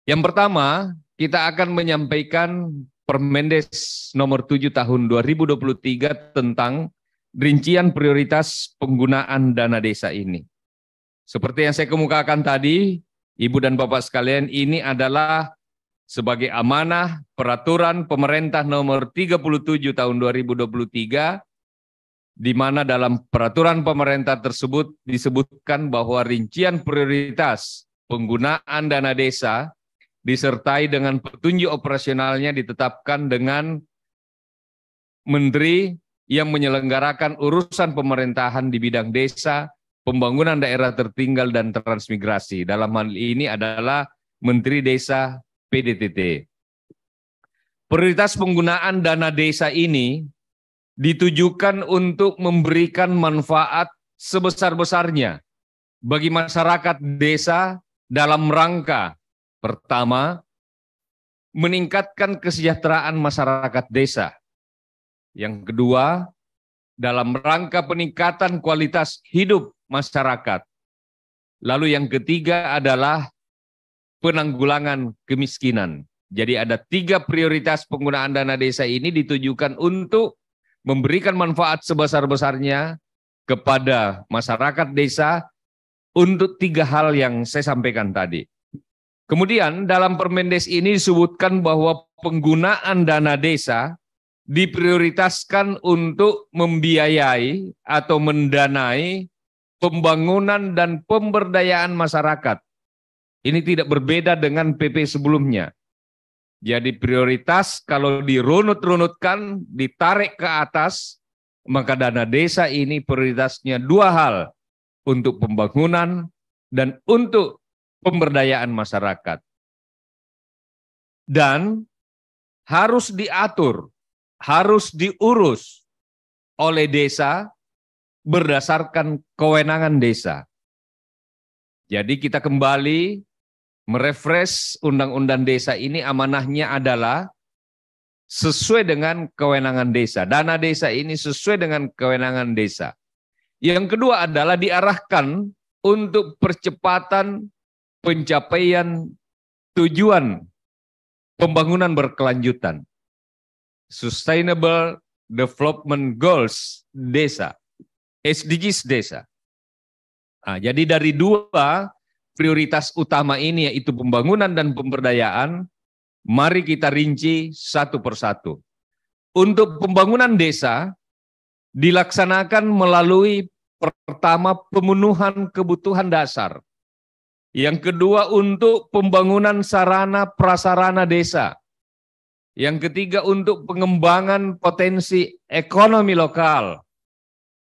Yang pertama, kita akan menyampaikan Permendes nomor 7 tahun 2023 tentang rincian prioritas penggunaan dana desa ini. Seperti yang saya kemukakan tadi, Ibu dan Bapak sekalian, ini adalah sebagai amanah peraturan pemerintah nomor 37 tahun 2023, di mana dalam peraturan pemerintah tersebut disebutkan bahwa rincian prioritas penggunaan dana desa disertai dengan petunjuk operasionalnya ditetapkan dengan menteri yang menyelenggarakan urusan pemerintahan di bidang desa, pembangunan daerah tertinggal dan transmigrasi. Dalam hal ini adalah Menteri Desa PDTT. Prioritas penggunaan dana desa ini ditujukan untuk memberikan manfaat sebesar-besarnya bagi masyarakat desa dalam rangka pertama, meningkatkan kesejahteraan masyarakat desa. Yang kedua, dalam rangka peningkatan kualitas hidup masyarakat. Lalu yang ketiga adalah penanggulangan kemiskinan. Jadi ada 3 prioritas penggunaan dana desa ini ditujukan untuk memberikan manfaat sebesar-besarnya kepada masyarakat desa untuk 3 hal yang saya sampaikan tadi. Kemudian dalam Permendes ini disebutkan bahwa penggunaan dana desa diprioritaskan untuk membiayai atau mendanai pembangunan dan pemberdayaan masyarakat. Ini tidak berbeda dengan PP sebelumnya. Jadi prioritas kalau dirunut-runutkan, ditarik ke atas, maka dana desa ini prioritasnya 2 hal, untuk pembangunan dan untuk pemberdayaan masyarakat. Dan harus diatur, harus diurus oleh desa berdasarkan kewenangan desa. Jadi kita kembali merefresh undang-undang desa ini, amanahnya adalah sesuai dengan kewenangan desa. Dana desa ini sesuai dengan kewenangan desa. Yang kedua adalah diarahkan untuk percepatan pencapaian tujuan pembangunan berkelanjutan, Sustainable Development Goals desa, SDGs desa. Nah, jadi dari 2 prioritas utama ini, yaitu pembangunan dan pemberdayaan, mari kita rinci satu persatu. Untuk pembangunan desa dilaksanakan melalui pertama pemenuhan kebutuhan dasar. Yang kedua untuk pembangunan sarana prasarana desa. Yang ketiga untuk pengembangan potensi ekonomi lokal.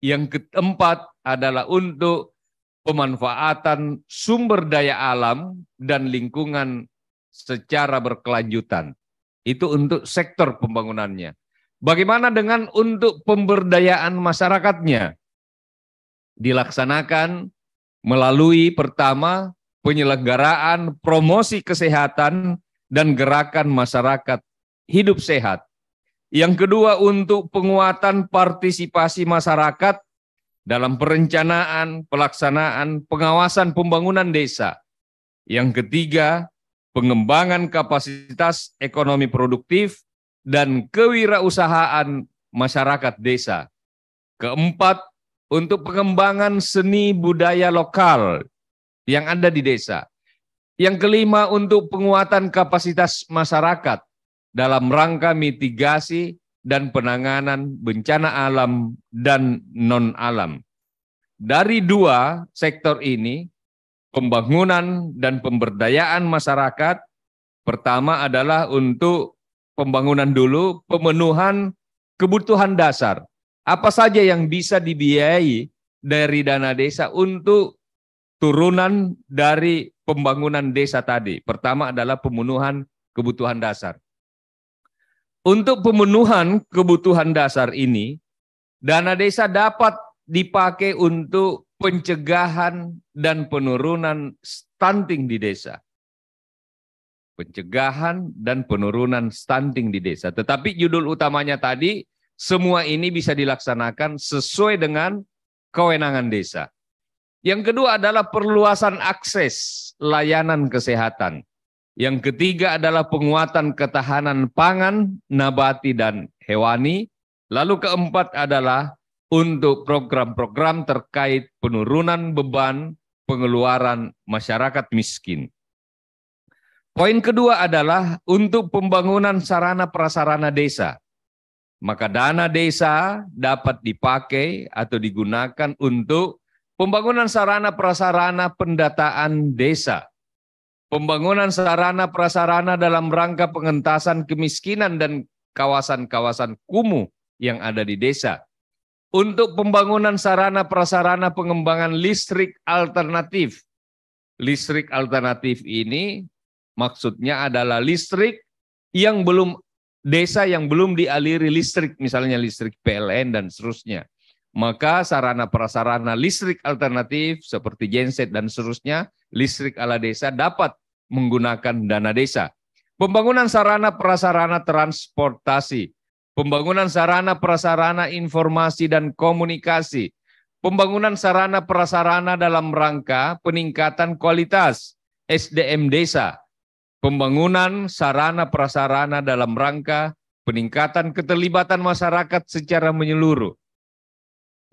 Yang keempat adalah untuk pemanfaatan sumber daya alam dan lingkungan secara berkelanjutan. Itu untuk sektor pembangunannya. Bagaimana dengan untuk pemberdayaan masyarakatnya? Dilaksanakan melalui pertama penyelenggaraan promosi kesehatan dan gerakan masyarakat hidup sehat. Yang kedua untuk penguatan partisipasi masyarakat dalam perencanaan, pelaksanaan, pengawasan pembangunan desa. Yang ketiga, pengembangan kapasitas ekonomi produktif dan kewirausahaan masyarakat desa. Keempat, untuk pengembangan seni budaya lokal yang ada di desa. Yang kelima, untuk penguatan kapasitas masyarakat dalam rangka mitigasi dan penanganan bencana alam dan non-alam. Dari 2 sektor ini, pembangunan dan pemberdayaan masyarakat, pertama adalah untuk pembangunan dulu, pemenuhan kebutuhan dasar. Apa saja yang bisa dibiayai dari dana desa untuk turunan dari pembangunan desa tadi. Pertama adalah pemenuhan kebutuhan dasar. Untuk pemenuhan kebutuhan dasar ini, dana desa dapat dipakai untuk pencegahan dan penurunan stunting di desa. Pencegahan dan penurunan stunting di desa. Tetapi judul utamanya tadi, semua ini bisa dilaksanakan sesuai dengan kewenangan desa. Yang kedua adalah perluasan akses layanan kesehatan. Yang ketiga adalah penguatan ketahanan pangan, nabati, dan hewani. Lalu keempat adalah untuk program-program terkait penurunan beban pengeluaran masyarakat miskin. Poin kedua adalah untuk pembangunan sarana prasarana desa. Maka dana desa dapat dipakai atau digunakan untuk pembangunan sarana prasarana pendataan desa, pembangunan sarana prasarana dalam rangka pengentasan kemiskinan dan kawasan-kawasan kumuh yang ada di desa, untuk pembangunan sarana prasarana pengembangan listrik alternatif. Listrik alternatif ini maksudnya adalah listrik yang belum desa yang belum dialiri listrik, misalnya listrik PLN dan seterusnya. Maka sarana prasarana listrik alternatif seperti genset dan seterusnya, listrik ala desa dapat menggunakan dana desa. Pembangunan sarana prasarana transportasi, pembangunan sarana prasarana informasi dan komunikasi, pembangunan sarana prasarana dalam rangka peningkatan kualitas SDM desa, pembangunan sarana prasarana dalam rangka peningkatan keterlibatan masyarakat secara menyeluruh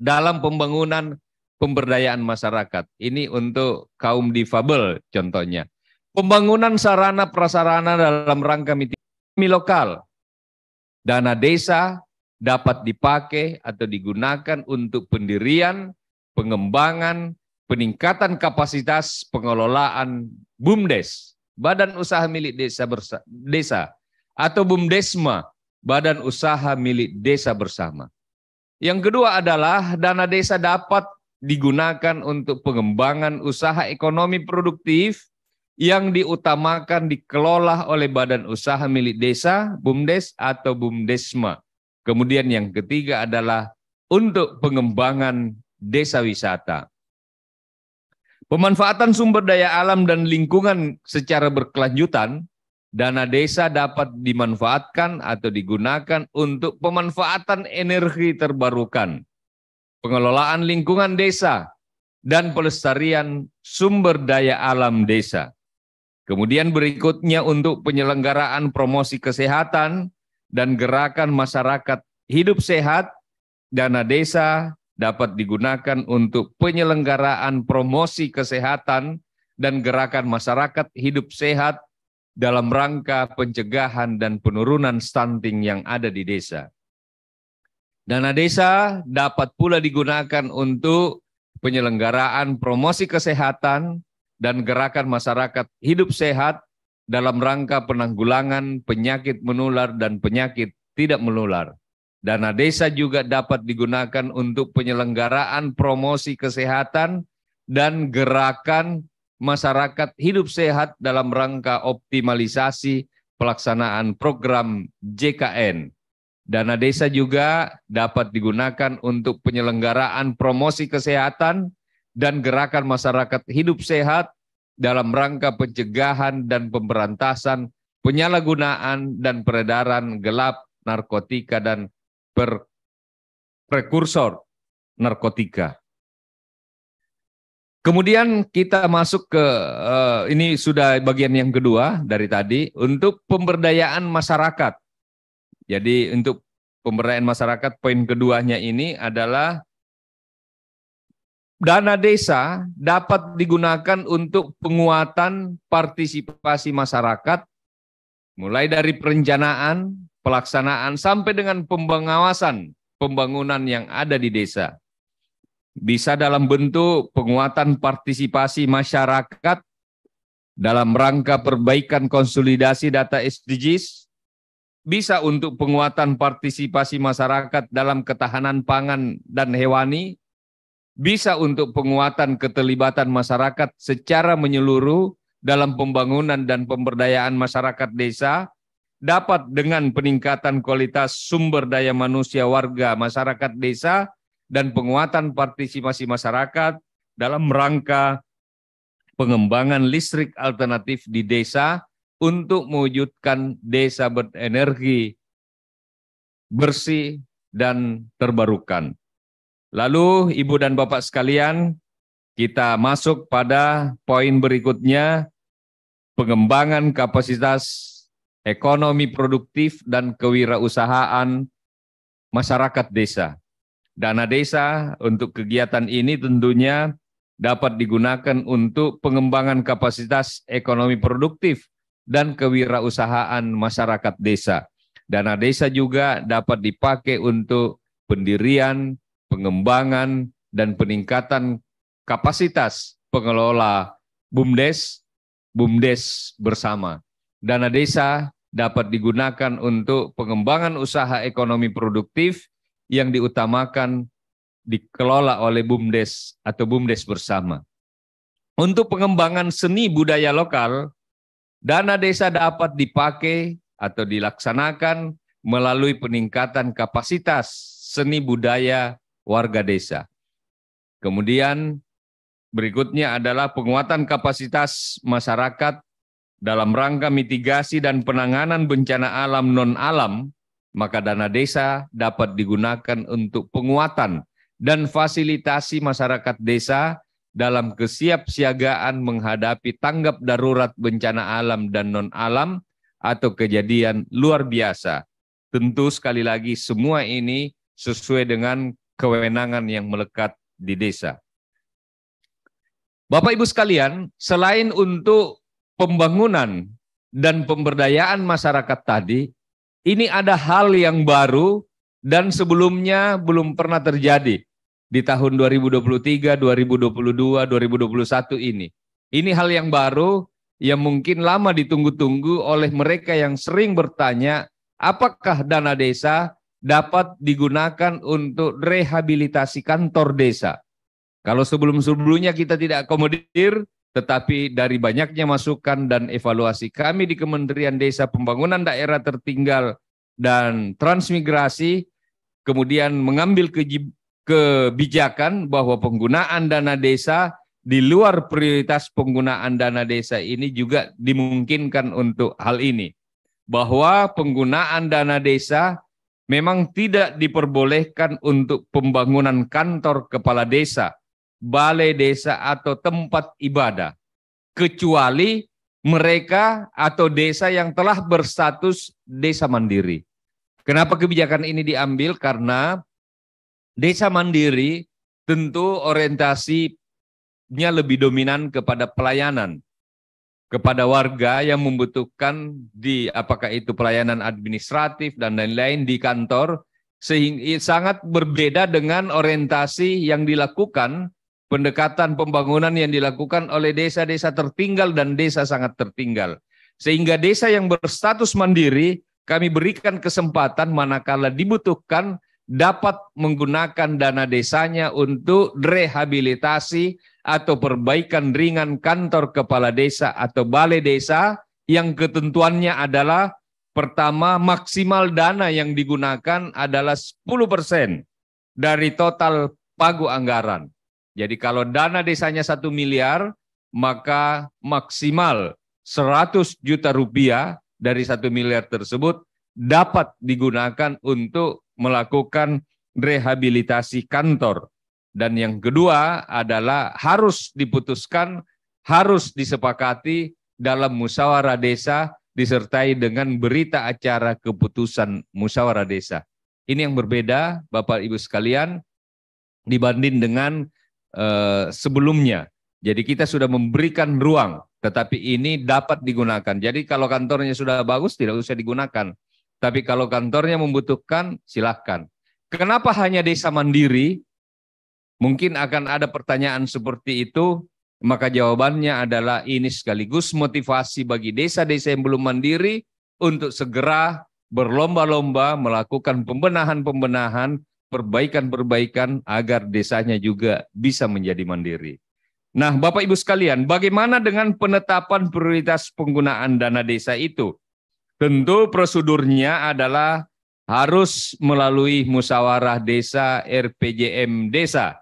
dalam pembangunan pemberdayaan masyarakat. Ini untuk kaum difabel contohnya. Pembangunan sarana prasarana dalam rangka mitigatif lokal. Dana desa dapat dipakai atau digunakan untuk pendirian, pengembangan, peningkatan kapasitas pengelolaan BUMDes, Badan Usaha Milik Desa, atau BUMDesma, Badan Usaha Milik Desa Bersama. Yang kedua adalah dana desa dapat digunakan untuk pengembangan usaha ekonomi produktif yang diutamakan dikelola oleh Badan Usaha Milik Desa, BUMDes atau BUMDesma. Kemudian yang ketiga adalah untuk pengembangan desa wisata. Pemanfaatan sumber daya alam dan lingkungan secara berkelanjutan, dana desa dapat dimanfaatkan atau digunakan untuk pemanfaatan energi terbarukan, pengelolaan lingkungan desa, dan pelestarian sumber daya alam desa. Kemudian berikutnya untuk penyelenggaraan promosi kesehatan dan gerakan masyarakat hidup sehat, dana desa dapat digunakan untuk penyelenggaraan promosi kesehatan dan gerakan masyarakat hidup sehat dalam rangka pencegahan dan penurunan stunting yang ada di desa. Dana desa dapat pula digunakan untuk penyelenggaraan promosi kesehatan dan gerakan masyarakat hidup sehat dalam rangka penanggulangan penyakit menular dan penyakit tidak menular. Dana desa juga dapat digunakan untuk penyelenggaraan promosi kesehatan dan gerakan masyarakat hidup sehat dalam rangka optimalisasi pelaksanaan program JKN. Dana desa juga dapat digunakan untuk penyelenggaraan promosi kesehatan dan gerakan masyarakat hidup sehat dalam rangka pencegahan dan pemberantasan penyalahgunaan dan peredaran gelap narkotika dan prekursor narkotika. Kemudian kita masuk ke, ini sudah bagian yang kedua dari tadi, untuk pemberdayaan masyarakat. Jadi untuk pemberdayaan masyarakat, poin keduanya ini adalah dana desa dapat digunakan untuk penguatan partisipasi masyarakat, mulai dari perencanaan, pelaksanaan, sampai dengan pengawasan pembangunan yang ada di desa. Bisa dalam bentuk penguatan partisipasi masyarakat dalam rangka perbaikan konsolidasi data SDGs, bisa untuk penguatan partisipasi masyarakat dalam ketahanan pangan dan hewani, bisa untuk penguatan keterlibatan masyarakat secara menyeluruh dalam pembangunan dan pemberdayaan masyarakat desa, dapat dengan peningkatan kualitas sumber daya manusia warga masyarakat desa dan penguatan partisipasi masyarakat dalam rangka pengembangan listrik alternatif di desa untuk mewujudkan desa berenergi bersih dan terbarukan. Lalu Ibu dan Bapak sekalian, kita masuk pada poin berikutnya, pengembangan kapasitas ekonomi produktif dan kewirausahaan masyarakat desa. Dana desa untuk kegiatan ini tentunya dapat digunakan untuk pengembangan kapasitas ekonomi produktif dan kewirausahaan masyarakat desa. Dana desa juga dapat dipakai untuk pendirian, pengembangan, dan peningkatan kapasitas pengelola BUMDes bersama. Dana desa dapat digunakan untuk pengembangan usaha ekonomi produktif yang diutamakan dikelola oleh BUMDes atau BUMDes bersama. Untuk pengembangan seni budaya lokal, dana desa dapat dipakai atau dilaksanakan melalui peningkatan kapasitas seni budaya warga desa. Kemudian berikutnya adalah penguatan kapasitas masyarakat dalam rangka mitigasi dan penanganan bencana alam non-alam, maka dana desa dapat digunakan untuk penguatan dan fasilitasi masyarakat desa dalam kesiapsiagaan menghadapi tanggap darurat bencana alam dan non-alam atau kejadian luar biasa. Tentu sekali lagi semua ini sesuai dengan kewenangan yang melekat di desa. Bapak Ibu sekalian, selain untuk pembangunan dan pemberdayaan masyarakat tadi, ini ada hal yang baru dan sebelumnya belum pernah terjadi di tahun 2023, 2022, 2021 ini. Ini hal yang baru yang mungkin lama ditunggu-tunggu oleh mereka yang sering bertanya, apakah dana desa dapat digunakan untuk rehabilitasi kantor desa? Kalau sebelum-sebelumnya kita tidak akomodir, tetapi dari banyaknya masukan dan evaluasi kami di Kementerian Desa Pembangunan Daerah Tertinggal dan Transmigrasi, kemudian mengambil kebijakan bahwa penggunaan dana desa di luar prioritas penggunaan dana desa ini juga dimungkinkan untuk hal ini. Bahwa penggunaan dana desa memang tidak diperbolehkan untuk pembangunan kantor kepala desa, balai desa atau tempat ibadah, kecuali mereka atau desa yang telah berstatus desa mandiri. Kenapa kebijakan ini diambil? Karena desa mandiri tentu orientasinya lebih dominan kepada pelayanan, kepada warga yang membutuhkan apakah itu pelayanan administratif dan lain-lain di kantor, sehingga sangat berbeda dengan orientasi yang dilakukan, pendekatan pembangunan yang dilakukan oleh desa-desa tertinggal dan desa sangat tertinggal. Sehingga desa yang berstatus mandiri, kami berikan kesempatan manakala dibutuhkan dapat menggunakan dana desanya untuk rehabilitasi atau perbaikan ringan kantor kepala desa atau balai desa yang ketentuannya adalah pertama, maksimal dana yang digunakan adalah 10% dari total pagu anggaran. Jadi kalau dana desanya 1 miliar, maka maksimal 100 juta rupiah dari 1 miliar tersebut dapat digunakan untuk melakukan rehabilitasi kantor. Dan yang kedua adalah harus diputuskan, harus disepakati dalam musyawarah desa disertai dengan berita acara keputusan musyawarah desa. Ini yang berbeda Bapak Ibu sekalian dibanding dengan sebelumnya. Jadi kita sudah memberikan ruang, tetapi ini dapat digunakan. Jadi kalau kantornya sudah bagus tidak usah digunakan. Tapi kalau kantornya membutuhkan silahkan. Kenapa hanya desa mandiri? Mungkin akan ada pertanyaan seperti itu, maka jawabannya adalah ini sekaligus motivasi bagi desa-desa yang belum mandiri untuk segera berlomba-lomba melakukan pembenahan-pembenahan, perbaikan-perbaikan agar desanya juga bisa menjadi mandiri. Nah, Bapak Ibu sekalian, bagaimana dengan penetapan prioritas penggunaan dana desa itu? Tentu prosedurnya adalah harus melalui musyawarah desa RPJM desa,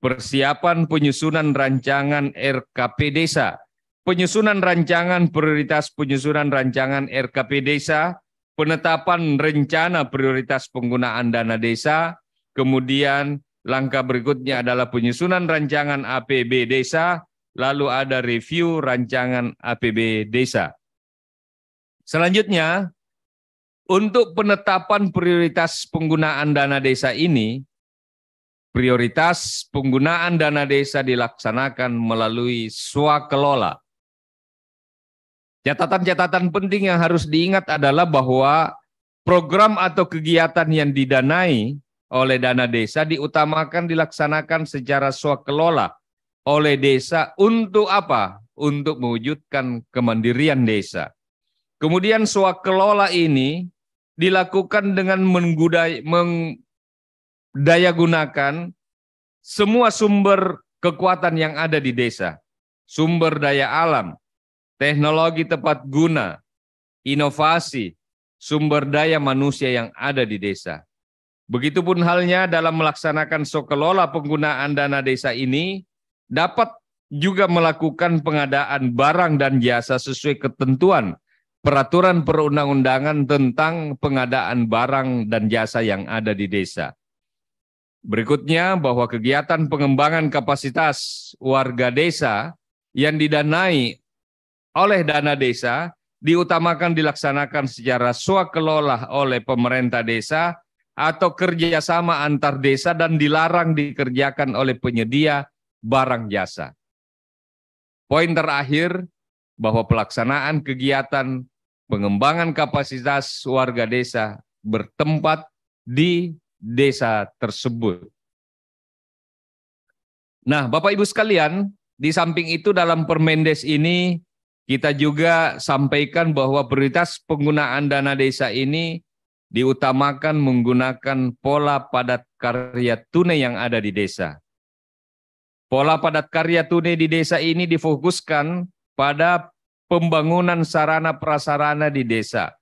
persiapan penyusunan rancangan RKP desa, penyusunan rancangan prioritas penyusunan rancangan RKP desa, penetapan rencana prioritas penggunaan dana desa, kemudian langkah berikutnya adalah penyusunan rancangan APB desa, lalu ada review rancangan APB desa. Selanjutnya, untuk penetapan prioritas penggunaan dana desa ini, prioritas penggunaan dana desa dilaksanakan melalui swakelola. Catatan-catatan penting yang harus diingat adalah bahwa program atau kegiatan yang didanai oleh dana desa diutamakan dilaksanakan secara swakelola oleh desa untuk apa? Untuk mewujudkan kemandirian desa. Kemudian swakelola ini dilakukan dengan mendayagunakan semua sumber kekuatan yang ada di desa. Sumber daya alam, teknologi tepat guna, inovasi, sumber daya manusia yang ada di desa. Begitupun halnya dalam melaksanakan swakelola penggunaan dana desa ini, dapat juga melakukan pengadaan barang dan jasa sesuai ketentuan peraturan perundang-undangan tentang pengadaan barang dan jasa yang ada di desa. Berikutnya, bahwa kegiatan pengembangan kapasitas warga desa yang didanai oleh dana desa diutamakan dilaksanakan secara swakelola oleh pemerintah desa atau kerjasama antar desa dan dilarang dikerjakan oleh penyedia barang jasa. Poin terakhir, bahwa pelaksanaan kegiatan pengembangan kapasitas warga desa bertempat di desa tersebut. Nah, Bapak Ibu sekalian, di samping itu dalam Permendes ini kita juga sampaikan bahwa prioritas penggunaan dana desa ini diutamakan menggunakan pola padat karya tunai yang ada di desa. Pola padat karya tunai di desa ini difokuskan pada pembangunan sarana prasarana di desa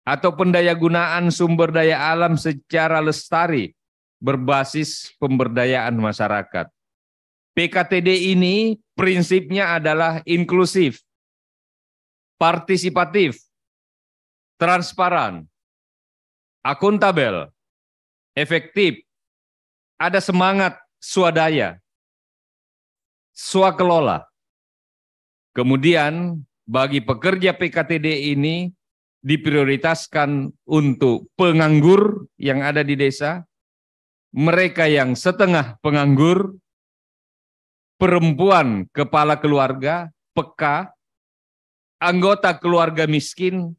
atau pendayagunaan sumber daya alam secara lestari berbasis pemberdayaan masyarakat. PKTD ini prinsipnya adalah inklusif, partisipatif, transparan, akuntabel, efektif, ada semangat swadaya, swakelola. Kemudian bagi pekerja PKTD ini diprioritaskan untuk penganggur yang ada di desa, mereka yang setengah penganggur, perempuan kepala keluarga, PK, anggota keluarga miskin,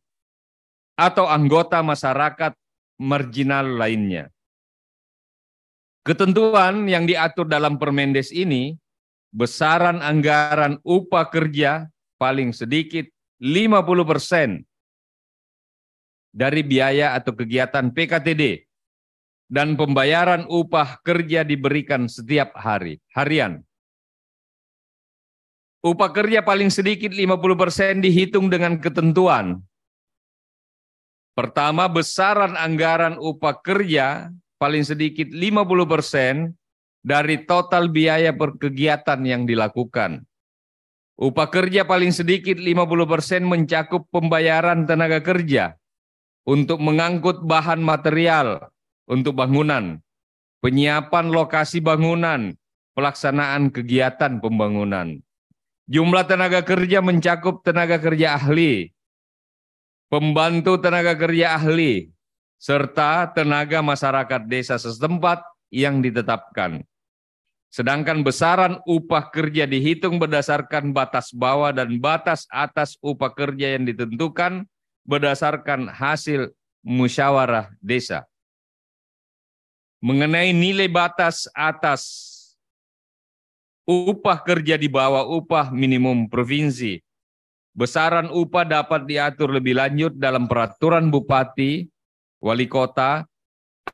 atau anggota masyarakat marginal lainnya. Ketentuan yang diatur dalam Permendes ini, besaran anggaran upah kerja paling sedikit 50% dari biaya atau kegiatan PKTD dan pembayaran upah kerja diberikan setiap harian. Upah kerja paling sedikit 50% dihitung dengan ketentuan. Pertama, besaran anggaran upah kerja paling sedikit 50% dari total biaya per kegiatan yang dilakukan. Upah kerja paling sedikit 50% mencakup pembayaran tenaga kerja untuk mengangkut bahan material untuk bangunan, penyiapan lokasi bangunan, pelaksanaan kegiatan pembangunan. Jumlah tenaga kerja mencakup tenaga kerja ahli, pembantu tenaga kerja ahli, serta tenaga masyarakat desa setempat yang ditetapkan. Sedangkan besaran upah kerja dihitung berdasarkan batas bawah dan batas atas upah kerja yang ditentukan berdasarkan hasil musyawarah desa. Mengenai nilai batas atas upah kerja di bawah upah minimum provinsi, besaran upah dapat diatur lebih lanjut dalam peraturan bupati, wali kota,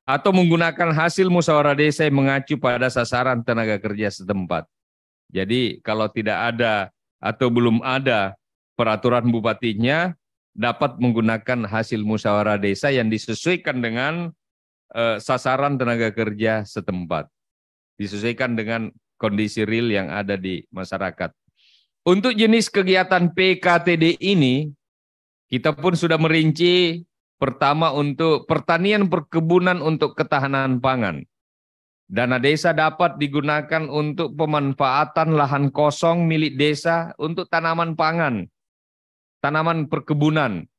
atau menggunakan hasil musyawarah desa yang mengacu pada sasaran tenaga kerja setempat. Jadi kalau tidak ada atau belum ada peraturan bupatinya, dapat menggunakan hasil musyawarah desa yang disesuaikan dengan sasaran tenaga kerja setempat. Disesuaikan dengan kondisi real yang ada di masyarakat. Untuk jenis kegiatan PKTD ini, kita pun sudah merinci. Pertama, untuk pertanian perkebunan untuk ketahanan pangan. Dana desa dapat digunakan untuk pemanfaatan lahan kosong milik desa untuk tanaman pangan, tanaman perkebunan.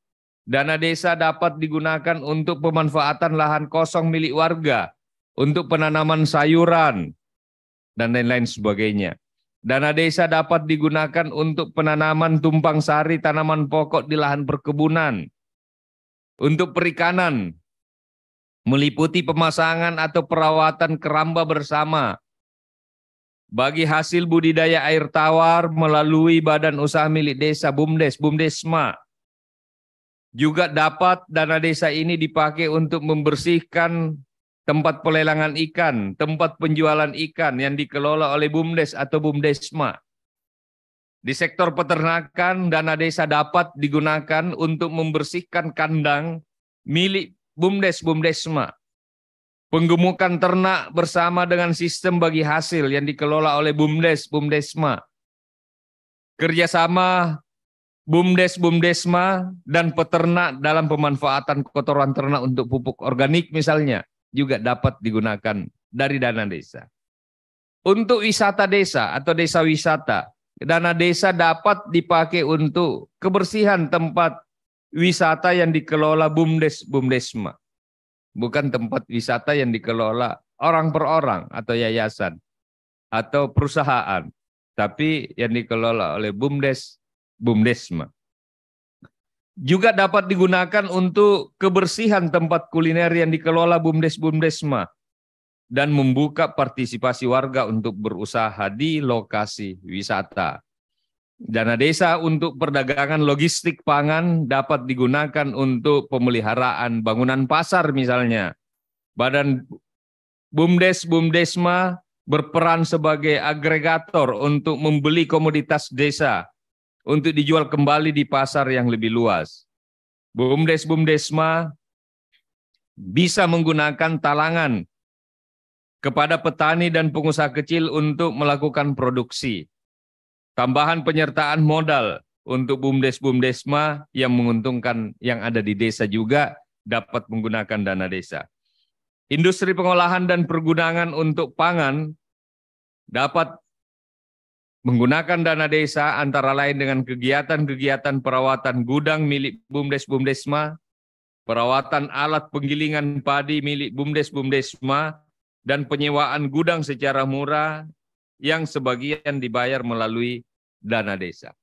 Dana desa dapat digunakan untuk pemanfaatan lahan kosong milik warga, untuk penanaman sayuran, dan lain-lain sebagainya. Dana desa dapat digunakan untuk penanaman tumpang sari tanaman pokok di lahan perkebunan, untuk perikanan, meliputi pemasangan atau perawatan keramba bersama, bagi hasil budidaya air tawar melalui badan usaha milik desa, BUMDes, BUMDesma. Juga dapat dana desa ini dipakai untuk membersihkan tempat pelelangan ikan, tempat penjualan ikan yang dikelola oleh BUMDes atau BUMDesma. Di sektor peternakan, dana desa dapat digunakan untuk membersihkan kandang milik BUMDes, BUMDesma. Penggemukan ternak bersama dengan sistem bagi hasil yang dikelola oleh BUMDes, BUMDesma. Kerjasama BUMDes, BUMDesma, dan peternak dalam pemanfaatan kotoran ternak untuk pupuk organik misalnya, juga dapat digunakan dari dana desa. Untuk wisata desa atau desa wisata, dana desa dapat dipakai untuk kebersihan tempat wisata yang dikelola BUMDes, BUMDesma. Bukan tempat wisata yang dikelola orang per orang atau yayasan atau perusahaan, tapi yang dikelola oleh BUMDes, BUMDesma. Juga dapat digunakan untuk kebersihan tempat kuliner yang dikelola BUMDes, BUMDesma dan membuka partisipasi warga untuk berusaha di lokasi wisata. Dana desa untuk perdagangan logistik pangan dapat digunakan untuk pemeliharaan bangunan pasar misalnya. Badan BUMDes, BUMDesma berperan sebagai agregator untuk membeli komoditas desa untuk dijual kembali di pasar yang lebih luas. BUMDes, BUMDesma bisa menggunakan talangan kepada petani dan pengusaha kecil untuk melakukan produksi. Tambahan penyertaan modal untuk BUMDes, BUMDesma yang menguntungkan yang ada di desa juga dapat menggunakan dana desa. Industri pengolahan dan pergudangan untuk pangan dapat menggunakan dana desa antara lain dengan kegiatan-kegiatan perawatan gudang milik BUMDes, BUMDesma, perawatan alat penggilingan padi milik BUMDes, BUMDesma, dan penyewaan gudang secara murah yang sebagian dibayar melalui dana desa.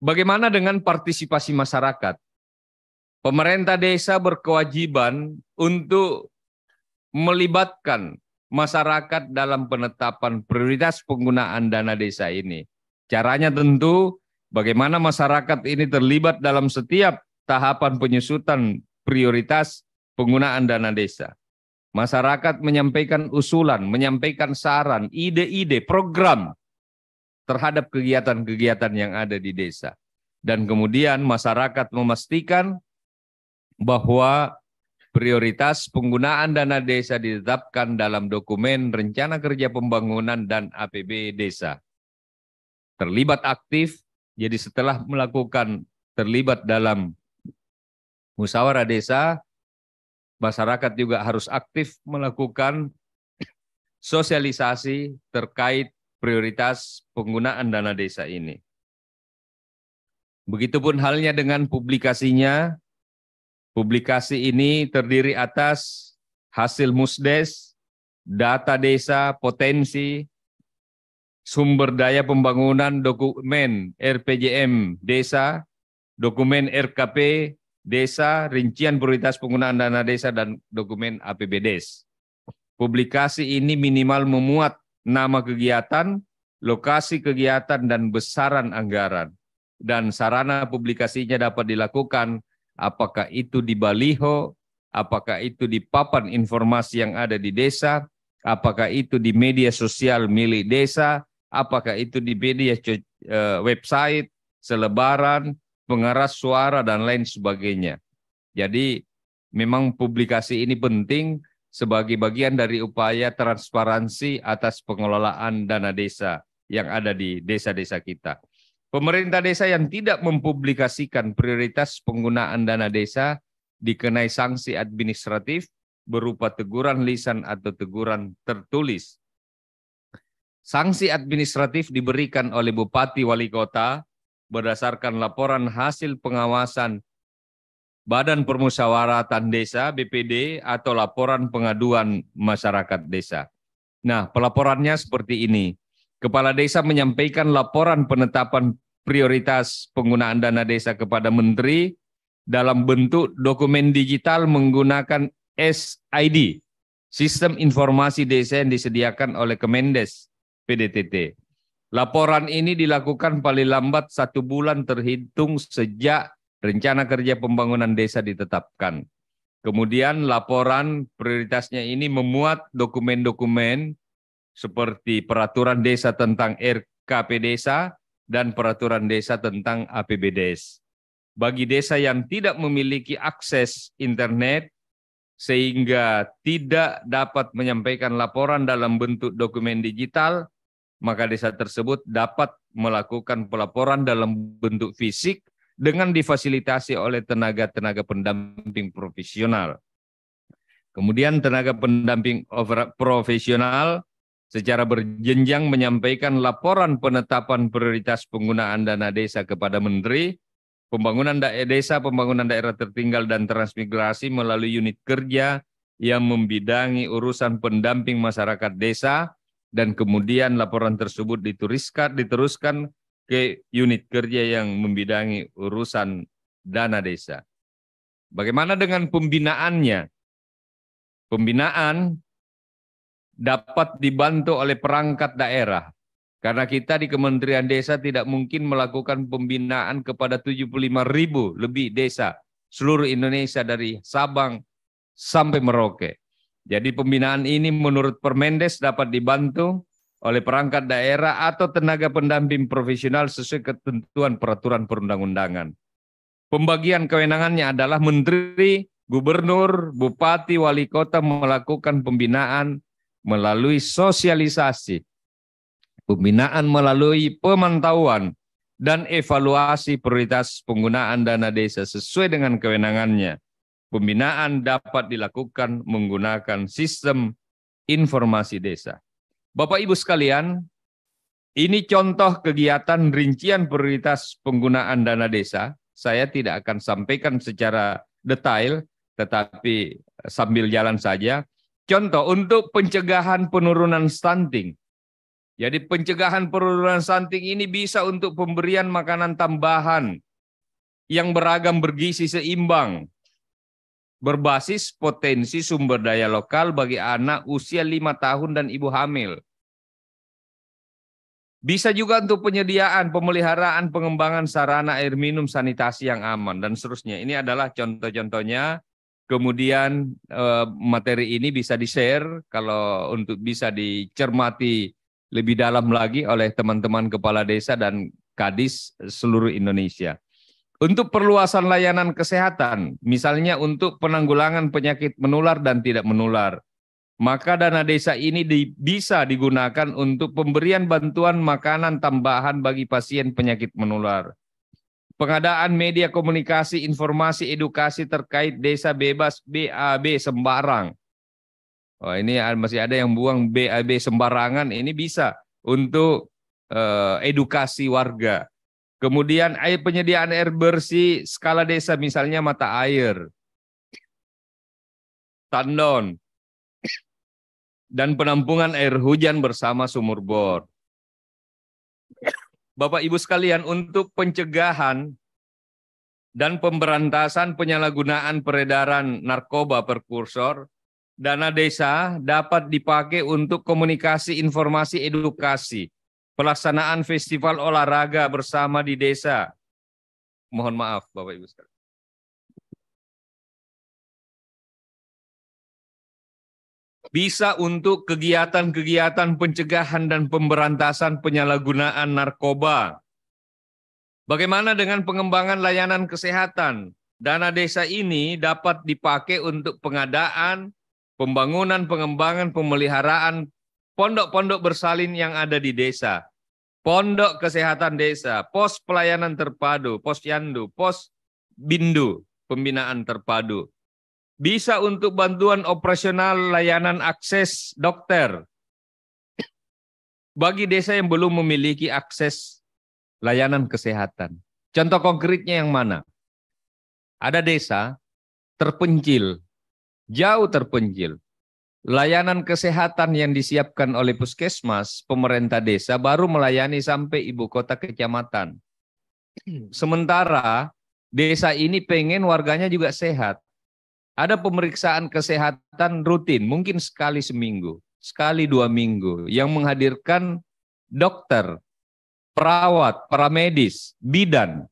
Bagaimana dengan partisipasi masyarakat? Pemerintah desa berkewajiban untuk melibatkan masyarakat dalam penetapan prioritas penggunaan dana desa ini. Caranya tentu bagaimana masyarakat ini terlibat dalam setiap tahapan penyusutan prioritas penggunaan dana desa. Masyarakat menyampaikan usulan, menyampaikan saran, ide-ide, program terhadap kegiatan-kegiatan yang ada di desa. Dan kemudian masyarakat memastikan bahwa prioritas penggunaan dana desa ditetapkan dalam dokumen rencana kerja pembangunan dan APB desa. Terlibat aktif, jadi setelah melakukan terlibat dalam musyawarah desa, masyarakat juga harus aktif melakukan sosialisasi terkait prioritas penggunaan dana desa ini. Begitupun halnya dengan publikasinya. Publikasi ini terdiri atas hasil musdes, data desa, potensi, sumber daya pembangunan, dokumen RPJM desa, dokumen RKP desa, rincian prioritas penggunaan dana desa, dan dokumen APBDes. Publikasi ini minimal memuat nama kegiatan, lokasi kegiatan, dan besaran anggaran. Dan sarana publikasinya dapat dilakukan apakah itu di baliho, apakah itu di papan informasi yang ada di desa, apakah itu di media sosial milik desa, apakah itu di media website, selebaran, pengeras suara, dan lain sebagainya. Jadi memang publikasi ini penting sebagai bagian dari upaya transparansi atas pengelolaan dana desa yang ada di desa-desa kita. Pemerintah desa yang tidak mempublikasikan prioritas penggunaan dana desa dikenai sanksi administratif berupa teguran lisan atau teguran tertulis. Sanksi administratif diberikan oleh Bupati Wali Kota berdasarkan laporan hasil pengawasan Badan Permusyawaratan Desa BPD atau laporan pengaduan masyarakat desa. Nah, pelaporannya seperti ini. Kepala desa menyampaikan laporan penetapan prioritas penggunaan dana desa kepada Menteri dalam bentuk dokumen digital menggunakan SID, Sistem Informasi Desa yang disediakan oleh Kemendes PDTT. Laporan ini dilakukan paling lambat 1 bulan terhitung sejak rencana kerja pembangunan desa ditetapkan. Kemudian laporan prioritasnya ini memuat dokumen-dokumen seperti peraturan desa tentang RKP desa dan peraturan desa tentang APBDes. Bagi desa yang tidak memiliki akses internet sehingga tidak dapat menyampaikan laporan dalam bentuk dokumen digital, maka desa tersebut dapat melakukan pelaporan dalam bentuk fisik dengan difasilitasi oleh tenaga-tenaga pendamping profesional. Kemudian tenaga pendamping profesional secara berjenjang menyampaikan laporan penetapan prioritas penggunaan dana desa kepada Menteri, Pembangunan Desa, Pembangunan Daerah Tertinggal dan Transmigrasi melalui unit kerja yang membidangi urusan pendamping masyarakat desa, dan kemudian laporan tersebut diteruskan ke unit kerja yang membidangi urusan dana desa. Bagaimana dengan pembinaannya? Pembinaan dapat dibantu oleh perangkat daerah. Karena kita di Kementerian Desa tidak mungkin melakukan pembinaan kepada 75.000 lebih desa seluruh Indonesia dari Sabang sampai Merauke. Jadi pembinaan ini menurut Permendes dapat dibantu oleh perangkat daerah atau tenaga pendamping profesional sesuai ketentuan peraturan perundang-undangan. Pembagian kewenangannya adalah Menteri, Gubernur, Bupati, Wali Kota melakukan pembinaan melalui sosialisasi, pembinaan melalui pemantauan, dan evaluasi prioritas penggunaan dana desa sesuai dengan kewenangannya. Pembinaan dapat dilakukan menggunakan sistem informasi desa. Bapak Ibu sekalian, ini contoh kegiatan rincian prioritas penggunaan dana desa. Saya tidak akan sampaikan secara detail, tetapi sambil jalan saja. Contoh untuk pencegahan penurunan stunting. Jadi pencegahan penurunan stunting ini bisa untuk pemberian makanan tambahan yang beragam bergizi seimbang, berbasis potensi sumber daya lokal bagi anak usia 5 tahun dan ibu hamil. Bisa juga untuk penyediaan, pemeliharaan, pengembangan sarana air minum, sanitasi yang aman, dan seterusnya. Ini adalah contoh-contohnya. Kemudian materi ini bisa di-share kalau untuk bisa dicermati lebih dalam lagi oleh teman-teman kepala desa dan kadis seluruh Indonesia. Untuk perluasan layanan kesehatan, misalnya untuk penanggulangan penyakit menular dan tidak menular, maka dana desa ini bisa digunakan untuk pemberian bantuan makanan tambahan bagi pasien penyakit menular. Pengadaan media komunikasi, informasi, edukasi terkait desa bebas BAB sembarang. Oh, ini masih ada yang buang BAB sembarangan, ini bisa untuk edukasi warga. Kemudian penyediaan air bersih skala desa, misalnya mata air, tandon, dan penampungan air hujan bersama sumur bor. Bapak Ibu sekalian, untuk pencegahan dan pemberantasan penyalahgunaan peredaran narkoba prekursor, dana desa dapat dipakai untuk komunikasi, informasi, edukasi, pelaksanaan festival olahraga bersama di desa. Mohon maaf Bapak Ibu sekalian. Bisa untuk kegiatan-kegiatan pencegahan dan pemberantasan penyalahgunaan narkoba. Bagaimana dengan pengembangan layanan kesehatan? Dana desa ini dapat dipakai untuk pengadaan, pembangunan, pengembangan, pemeliharaan pondok-pondok bersalin yang ada di desa. Pondok kesehatan desa, pos pelayanan terpadu, pos yandu, pos bindu, pembinaan terpadu. bisa untuk bantuan operasional layanan akses dokter bagi desa yang belum memiliki akses layanan kesehatan. Contoh konkretnya yang mana? Ada desa terpencil, jauh terpencil. Layanan kesehatan yang disiapkan oleh puskesmas, pemerintah desa baru melayani sampai ibu kota kecamatan. Sementara desa ini pengen warganya juga sehat. Ada pemeriksaan kesehatan rutin, mungkin sekali seminggu, sekali 2 minggu, yang menghadirkan dokter, perawat, paramedis, bidan.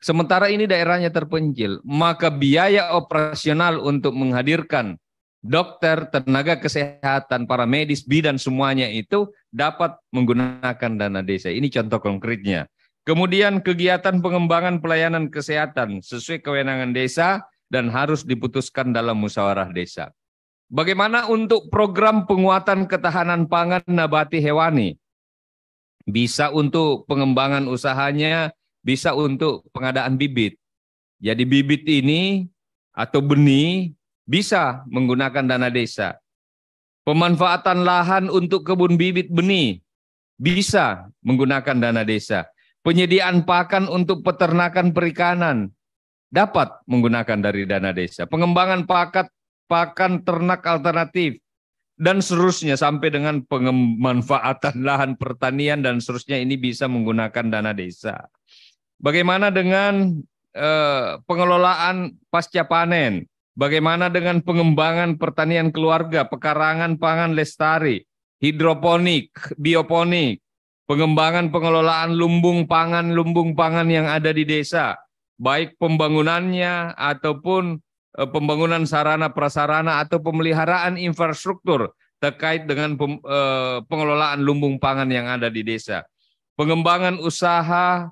Sementara ini daerahnya terpencil, maka biaya operasional untuk menghadirkan dokter, tenaga kesehatan, paramedis, bidan semuanya itu dapat menggunakan dana desa. Ini contoh konkretnya. Kemudian kegiatan pengembangan pelayanan kesehatan sesuai kewenangan desa dan harus diputuskan dalam musyawarah desa. Bagaimana untuk program penguatan ketahanan pangan nabati hewani? Bisa untuk pengembangan usahanya, bisa untuk pengadaan bibit. Jadi bibit ini atau benih bisa menggunakan dana desa. Pemanfaatan lahan untuk kebun bibit benih bisa menggunakan dana desa. Penyediaan pakan untuk peternakan perikanan dapat menggunakan dari dana desa. Pengembangan pakan ternak alternatif dan seterusnya sampai dengan pemanfaatan lahan pertanian dan seterusnya ini bisa menggunakan dana desa. Bagaimana dengan pengelolaan pasca panen? Bagaimana dengan pengembangan pertanian keluarga, pekarangan pangan lestari, hidroponik, bioponik, pengembangan pengelolaan lumbung pangan yang ada di desa, baik pembangunannya ataupun pembangunan sarana prasarana atau pemeliharaan infrastruktur terkait dengan pengelolaan lumbung pangan yang ada di desa. Pengembangan usaha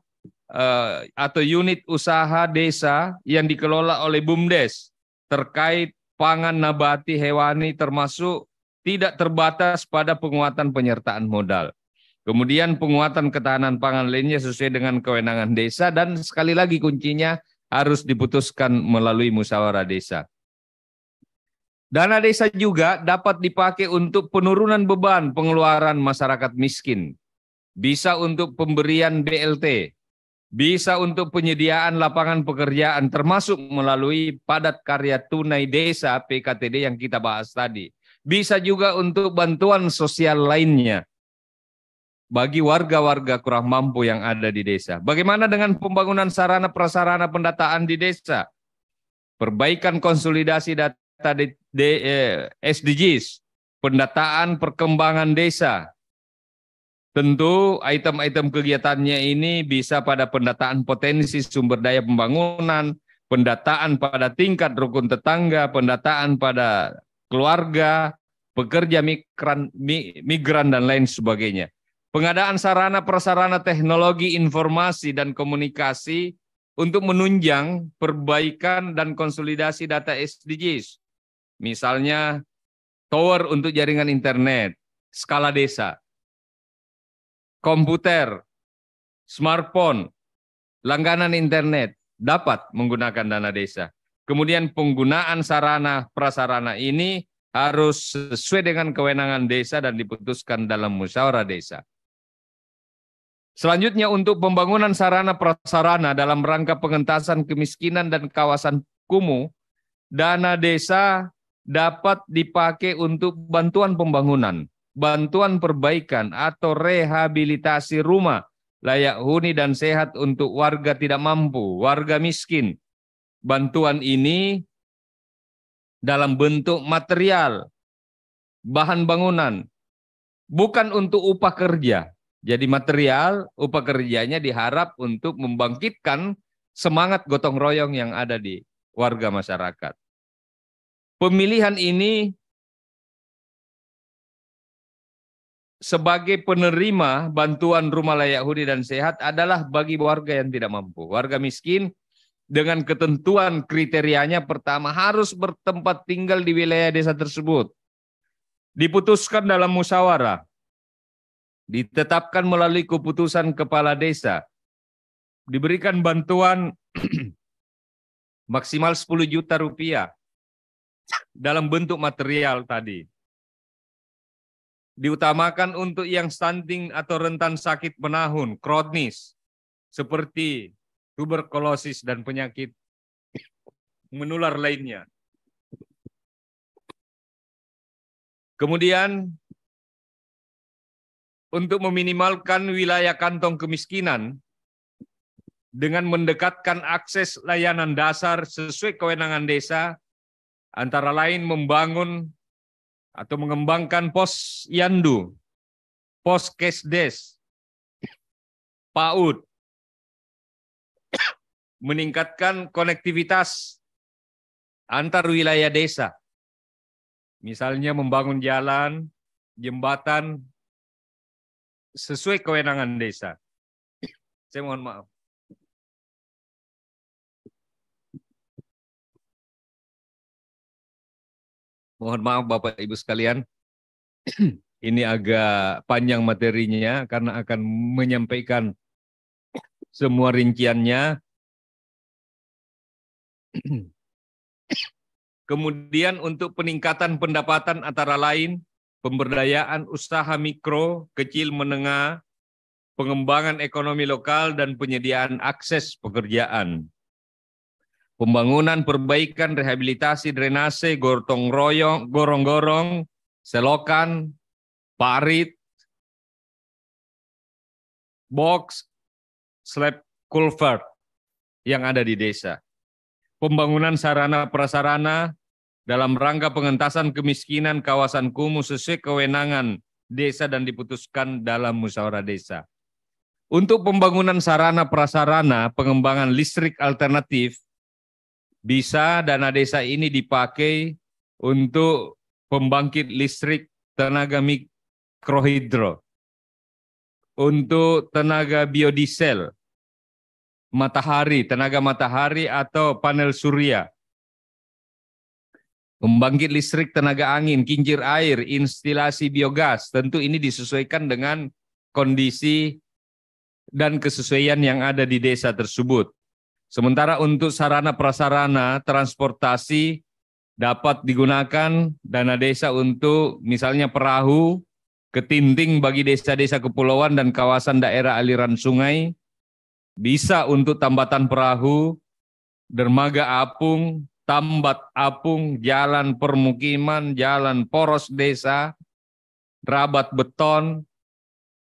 atau unit usaha desa yang dikelola oleh BUMDes terkait pangan nabati hewani termasuk tidak terbatas pada penguatan penyertaan modal. Kemudian penguatan ketahanan pangan lainnya sesuai dengan kewenangan desa dan sekali lagi kuncinya harus diputuskan melalui musyawarah desa. Dana desa juga dapat dipakai untuk penurunan beban pengeluaran masyarakat miskin. Bisa untuk pemberian BLT, bisa untuk penyediaan lapangan pekerjaan termasuk melalui padat karya tunai desa PKTD yang kita bahas tadi. Bisa juga untuk bantuan sosial lainnya bagi warga-warga kurang mampu yang ada di desa. Bagaimana dengan pembangunan sarana prasarana pendataan di desa? Perbaikan konsolidasi data SDGs, pendataan perkembangan desa. Tentu item-item kegiatannya ini bisa pada pendataan potensi sumber daya pembangunan, pendataan pada tingkat rukun tetangga, pendataan pada keluarga, pekerja migran dan lain sebagainya. Pengadaan sarana prasarana teknologi informasi dan komunikasi untuk menunjang perbaikan dan konsolidasi data SDGs. Misalnya tower untuk jaringan internet, skala desa, komputer, smartphone, langganan internet dapat menggunakan dana desa. Kemudian penggunaan sarana prasarana ini harus sesuai dengan kewenangan desa dan diputuskan dalam musyawarah desa. Selanjutnya untuk pembangunan sarana prasarana dalam rangka pengentasan kemiskinan dan kawasan kumuh, dana desa dapat dipakai untuk bantuan pembangunan, bantuan perbaikan atau rehabilitasi rumah layak huni dan sehat untuk warga tidak mampu, warga miskin. Bantuan ini dalam bentuk material, bahan bangunan, bukan untuk upah kerja. Jadi material, upah kerjanya diharap untuk membangkitkan semangat gotong royong yang ada di warga masyarakat. Pemilihan ini sebagai penerima bantuan rumah layak huni dan sehat adalah bagi warga yang tidak mampu. Warga miskin dengan ketentuan kriterianya pertama harus bertempat tinggal di wilayah desa tersebut. Diputuskan dalam musyawarah. Ditetapkan melalui keputusan kepala desa. Diberikan bantuan maksimal 10 juta rupiah dalam bentuk material tadi. Diutamakan untuk yang stunting atau rentan sakit menahun, kronis, seperti tuberkulosis dan penyakit menular lainnya. Kemudian, untuk meminimalkan wilayah kantong kemiskinan, dengan mendekatkan akses layanan dasar sesuai kewenangan desa, antara lain membangun atau mengembangkan pos yandu, pos kesdes, PAUD, meningkatkan konektivitas antar wilayah desa, misalnya membangun jalan, jembatan, sesuai kewenangan desa. Saya mohon maaf. Mohon maaf Bapak Ibu sekalian, ini agak panjang materinya karena akan menyampaikan semua rinciannya. Kemudian untuk peningkatan pendapatan antara lain, pemberdayaan usaha mikro, kecil, menengah, pengembangan ekonomi lokal, dan penyediaan akses pekerjaan. Pembangunan, perbaikan, rehabilitasi, drainase, gorong-gorong, selokan, parit, box, slab culvert yang ada di desa. Pembangunan sarana prasarana dalam rangka pengentasan kemiskinan kawasan kumuh sesuai kewenangan desa dan diputuskan dalam musyawarah desa. Untuk pembangunan sarana prasarana pengembangan listrik alternatif, bisa dana desa ini dipakai untuk pembangkit listrik tenaga mikrohidro, untuk tenaga biodiesel, matahari, tenaga matahari atau panel surya, pembangkit listrik tenaga angin, kincir air, instalasi biogas. Tentu ini disesuaikan dengan kondisi dan kesesuaian yang ada di desa tersebut. Sementara untuk sarana prasarana transportasi dapat digunakan dana desa untuk misalnya perahu, ketinting bagi desa-desa kepulauan dan kawasan daerah aliran sungai, bisa untuk tambatan perahu, dermaga apung, tambat apung, jalan permukiman, jalan poros desa, rabat beton,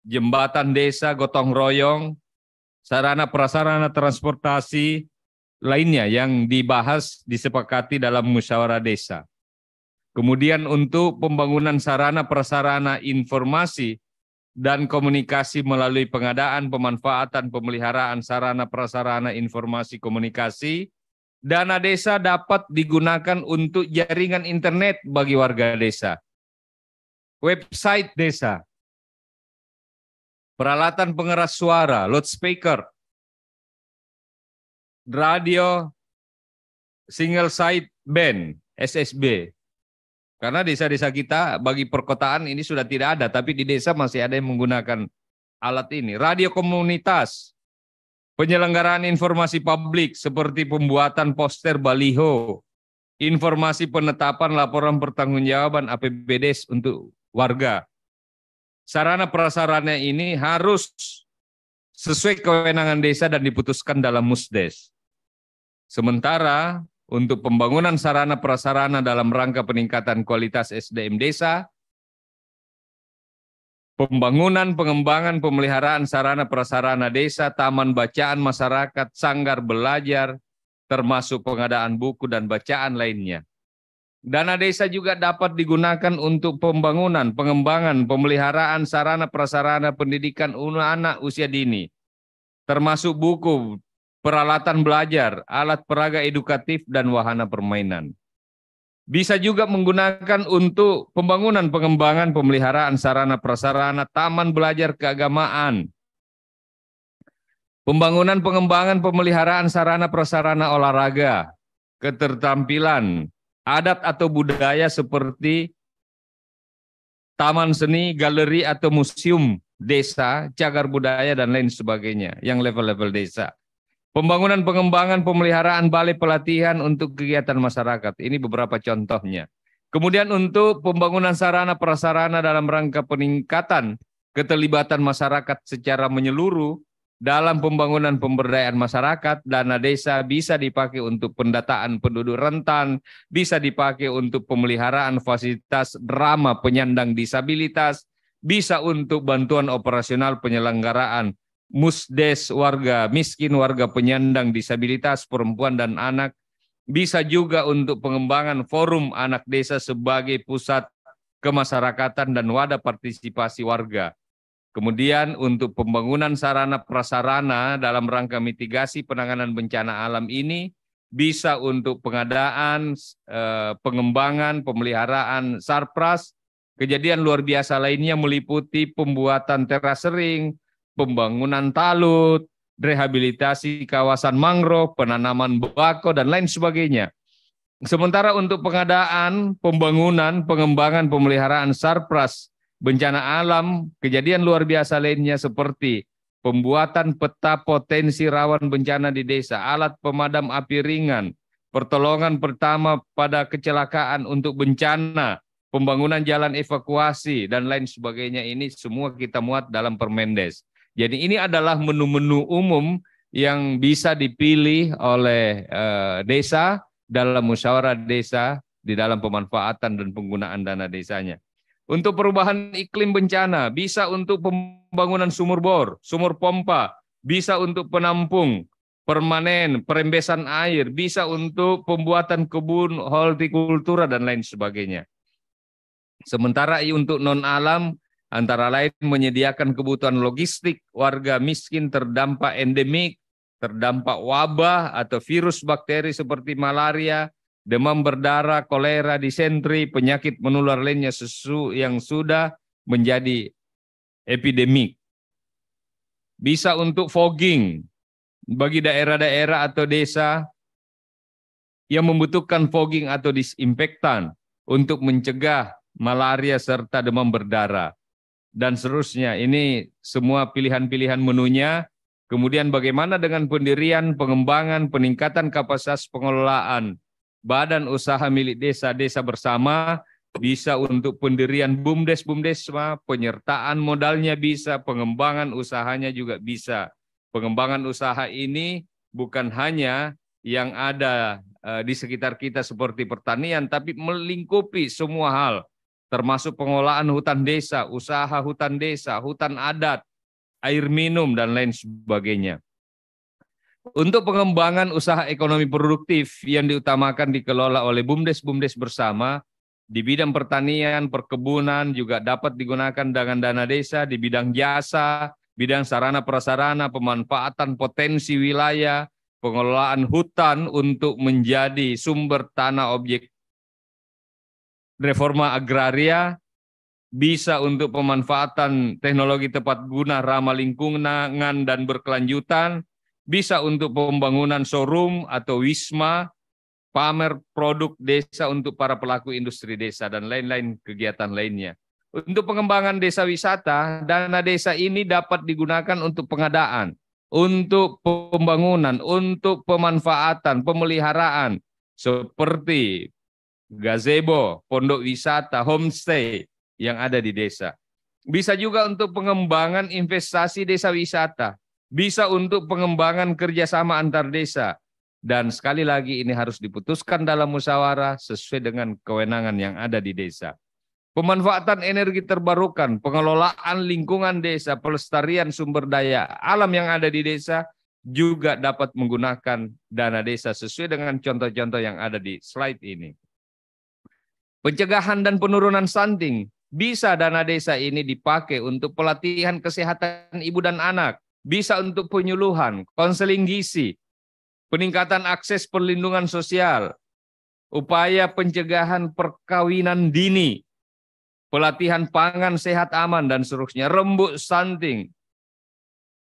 jembatan desa, gotong royong, sarana prasarana transportasi lainnya yang dibahas disepakati dalam musyawarah desa. Kemudian untuk pembangunan sarana prasarana informasi dan komunikasi melalui pengadaan, pemanfaatan, pemeliharaan sarana prasarana informasi komunikasi, dana desa dapat digunakan untuk jaringan internet bagi warga desa, website desa, peralatan pengeras suara, loudspeaker, radio, single side band, SSB. Karena desa-desa kita bagi perkotaan ini sudah tidak ada, tapi di desa masih ada yang menggunakan alat ini. Radio komunitas, penyelenggaraan informasi publik seperti pembuatan poster baliho, informasi penetapan laporan pertanggungjawaban APBD untuk warga. Sarana prasarana ini harus sesuai kewenangan desa dan diputuskan dalam musdes. Sementara untuk pembangunan sarana prasarana dalam rangka peningkatan kualitas SDM desa, pembangunan, pengembangan, pemeliharaan sarana prasarana desa, taman bacaan masyarakat, sanggar belajar, termasuk pengadaan buku dan bacaan lainnya. Dana desa juga dapat digunakan untuk pembangunan, pengembangan, pemeliharaan sarana prasarana pendidikan anak usia dini, termasuk buku, peralatan belajar, alat peraga edukatif, dan wahana permainan. Bisa juga menggunakan untuk pembangunan, pengembangan, pemeliharaan sarana prasarana, taman belajar keagamaan, pembangunan, pengembangan, pemeliharaan sarana prasarana olahraga, keterampilan, adat atau budaya seperti taman seni, galeri atau museum desa, cagar budaya, dan lain sebagainya yang level-level desa. Pembangunan pengembangan pemeliharaan balai pelatihan untuk kegiatan masyarakat. Ini beberapa contohnya. Kemudian untuk pembangunan sarana prasarana dalam rangka peningkatan keterlibatan masyarakat secara menyeluruh dalam pembangunan pemberdayaan masyarakat, dana desa bisa dipakai untuk pendataan penduduk rentan, bisa dipakai untuk pemeliharaan fasilitas drama penyandang disabilitas, bisa untuk bantuan operasional penyelenggaraan musdes warga miskin, warga penyandang disabilitas, perempuan dan anak, bisa juga untuk pengembangan forum anak desa sebagai pusat kemasyarakatan dan wadah partisipasi warga. Kemudian untuk pembangunan sarana prasarana dalam rangka mitigasi penanganan bencana alam ini bisa untuk pengadaan, pengembangan, pemeliharaan sarpras. Kejadian luar biasa lainnya meliputi pembuatan terasering, pembangunan talut, rehabilitasi kawasan mangrove, penanaman bako, dan lain sebagainya. Sementara untuk pengadaan, pembangunan, pengembangan, pemeliharaan sarpras, bencana alam, kejadian luar biasa lainnya seperti pembuatan peta potensi rawan bencana di desa, alat pemadam api ringan, pertolongan pertama pada kecelakaan untuk bencana, pembangunan jalan evakuasi, dan lain sebagainya, ini semua kita muat dalam Permendes. Jadi ini adalah menu-menu umum yang bisa dipilih oleh desa dalam musyawarah desa di dalam pemanfaatan dan penggunaan dana desanya. Untuk perubahan iklim bencana, bisa untuk pembangunan sumur bor, sumur pompa, bisa untuk penampung permanen, perembesan air, bisa untuk pembuatan kebun, hortikultura, dan lain sebagainya. Sementara untuk non-alam, antara lain menyediakan kebutuhan logistik warga miskin terdampak endemik, terdampak wabah atau virus bakteri seperti malaria, demam berdarah, kolera, disentri, penyakit menular lainnya yang sudah menjadi epidemik. Bisa untuk fogging bagi daerah-daerah atau desa yang membutuhkan fogging atau disinfektan untuk mencegah malaria serta demam berdarah. Dan seterusnya, ini semua pilihan-pilihan menunya. Kemudian bagaimana dengan pendirian, pengembangan, peningkatan kapasitas pengelolaan badan usaha milik desa-desa bersama, bisa untuk pendirian BUMDes-BUMDesma, penyertaan modalnya bisa, pengembangan usahanya juga bisa. Pengembangan usaha ini bukan hanya yang ada di sekitar kita seperti pertanian, tapi melingkupi semua hal, termasuk pengolahan hutan desa, usaha hutan desa, hutan adat, air minum, dan lain sebagainya. Untuk pengembangan usaha ekonomi produktif yang diutamakan dikelola oleh BUMDes-BUMDes bersama, di bidang pertanian, perkebunan juga dapat digunakan dengan dana desa, di bidang jasa, bidang sarana prasarana, pemanfaatan potensi wilayah, pengelolaan hutan untuk menjadi sumber tanah objek reforma agraria, bisa untuk pemanfaatan teknologi tepat guna ramah lingkungan dan berkelanjutan, bisa untuk pembangunan showroom atau wisma, pamer produk desa untuk para pelaku industri desa, dan lain-lain kegiatan lainnya. Untuk pengembangan desa wisata, dana desa ini dapat digunakan untuk pengadaan, untuk pembangunan, untuk pemanfaatan, pemeliharaan, seperti gazebo, pondok wisata, homestay yang ada di desa. Bisa juga untuk pengembangan investasi desa wisata, bisa untuk pengembangan kerjasama antar desa, dan sekali lagi ini harus diputuskan dalam musyawarah sesuai dengan kewenangan yang ada di desa. Pemanfaatan energi terbarukan, pengelolaan lingkungan desa, pelestarian sumber daya alam yang ada di desa juga dapat menggunakan dana desa sesuai dengan contoh-contoh yang ada di slide ini. Pencegahan dan penurunan stunting, bisa dana desa ini dipakai untuk pelatihan kesehatan ibu dan anak, bisa untuk penyuluhan, konseling gizi, peningkatan akses perlindungan sosial, upaya pencegahan perkawinan dini, pelatihan pangan sehat aman dan seterusnya, rembuk stunting,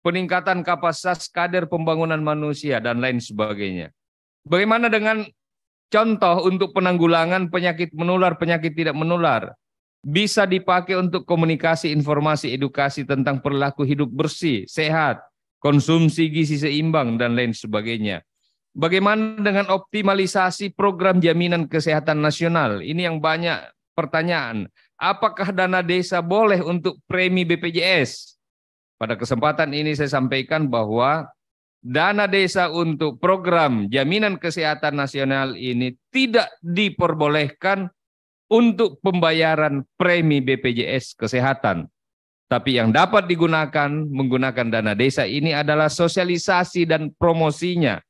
peningkatan kapasitas kader pembangunan manusia, dan lain sebagainya. Bagaimana dengan contoh untuk penanggulangan penyakit menular, penyakit tidak menular? Bisa dipakai untuk komunikasi, informasi, edukasi tentang perilaku hidup bersih, sehat, konsumsi gizi seimbang, dan lain sebagainya. Bagaimana dengan optimalisasi program jaminan kesehatan nasional? Ini yang banyak pertanyaan. Apakah dana desa boleh untuk premi BPJS? Pada kesempatan ini saya sampaikan bahwa dana desa untuk program jaminan kesehatan nasional ini tidak diperbolehkan untuk pembayaran premi BPJS kesehatan. Tapi yang dapat digunakan menggunakan dana desa ini adalah sosialisasi dan promosinya.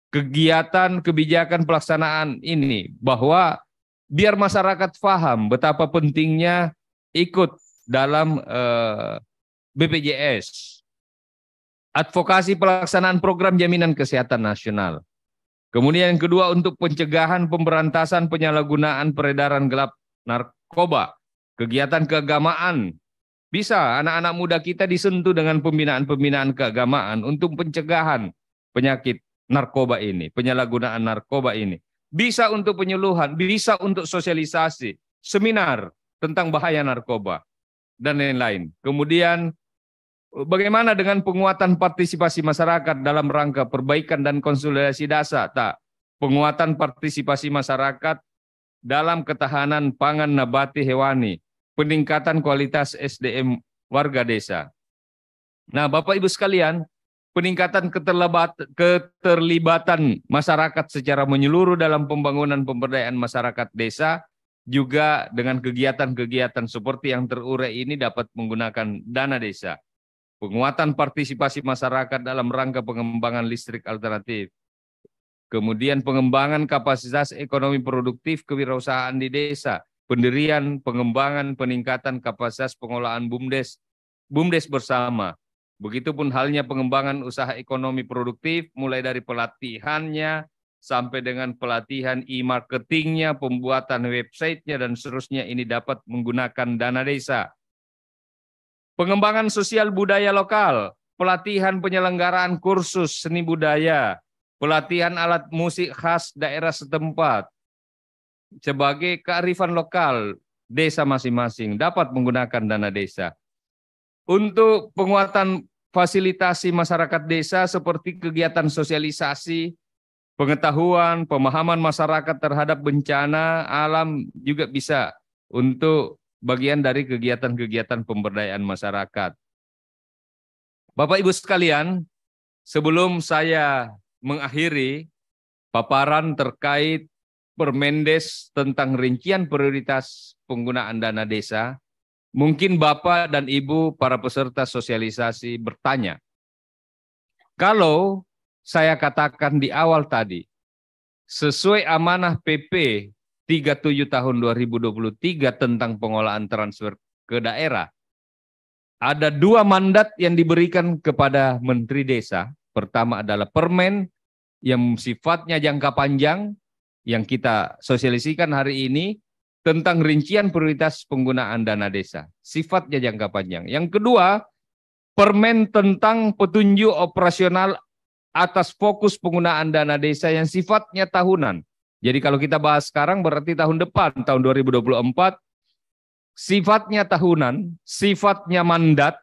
Kegiatan kebijakan pelaksanaan ini, bahwa biar masyarakat paham betapa pentingnya ikut dalam BPJS. Advokasi pelaksanaan program jaminan kesehatan nasional. Kemudian yang kedua, untuk pencegahan pemberantasan penyalahgunaan peredaran gelap narkoba. Kegiatan keagamaan. Bisa anak-anak muda kita disentuh dengan pembinaan-pembinaan keagamaan untuk pencegahan penyakit narkoba ini, penyalahgunaan narkoba ini. Bisa untuk penyuluhan, bisa untuk sosialisasi, seminar tentang bahaya narkoba, dan lain-lain. Kemudian bagaimana dengan penguatan partisipasi masyarakat dalam rangka perbaikan dan konsolidasi dasar? Penguatan partisipasi masyarakat dalam ketahanan pangan nabati hewani, peningkatan kualitas SDM warga desa. Nah, Bapak Ibu sekalian, peningkatan keterlibatan masyarakat secara menyeluruh dalam pembangunan pemberdayaan masyarakat desa, juga dengan kegiatan-kegiatan seperti yang terurai ini dapat menggunakan dana desa. Penguatan partisipasi masyarakat dalam rangka pengembangan listrik alternatif. Kemudian pengembangan kapasitas ekonomi produktif kewirausahaan di desa. Pendirian, pengembangan, peningkatan kapasitas pengolahan BUMDes bersama. Begitupun halnya pengembangan usaha ekonomi produktif, mulai dari pelatihannya sampai dengan pelatihan e-marketingnya, pembuatan websitenya, dan seterusnya, ini dapat menggunakan dana desa. Pengembangan sosial budaya lokal, pelatihan penyelenggaraan kursus seni budaya, pelatihan alat musik khas daerah setempat, sebagai kearifan lokal desa masing-masing dapat menggunakan dana desa. Untuk penguatan fasilitasi masyarakat desa seperti kegiatan sosialisasi, pengetahuan, pemahaman masyarakat terhadap bencana alam juga bisa untuk bagian dari kegiatan-kegiatan pemberdayaan masyarakat. Bapak Ibu sekalian, sebelum saya mengakhiri paparan terkait Permendes tentang rincian prioritas penggunaan dana desa, mungkin Bapak dan Ibu para peserta sosialisasi bertanya, kalau saya katakan di awal tadi, sesuai amanah PP 37 tahun 2023 tentang pengolahan transfer ke daerah, ada 2 mandat yang diberikan kepada Menteri Desa. Pertama adalah Permen yang sifatnya jangka panjang, yang kita sosialisikan hari ini, tentang rincian prioritas penggunaan dana desa. Sifatnya jangka panjang. Yang kedua, Permen tentang petunjuk operasional atas fokus penggunaan dana desa yang sifatnya tahunan. Jadi kalau kita bahas sekarang berarti tahun depan, tahun 2024, sifatnya tahunan, sifatnya mandat,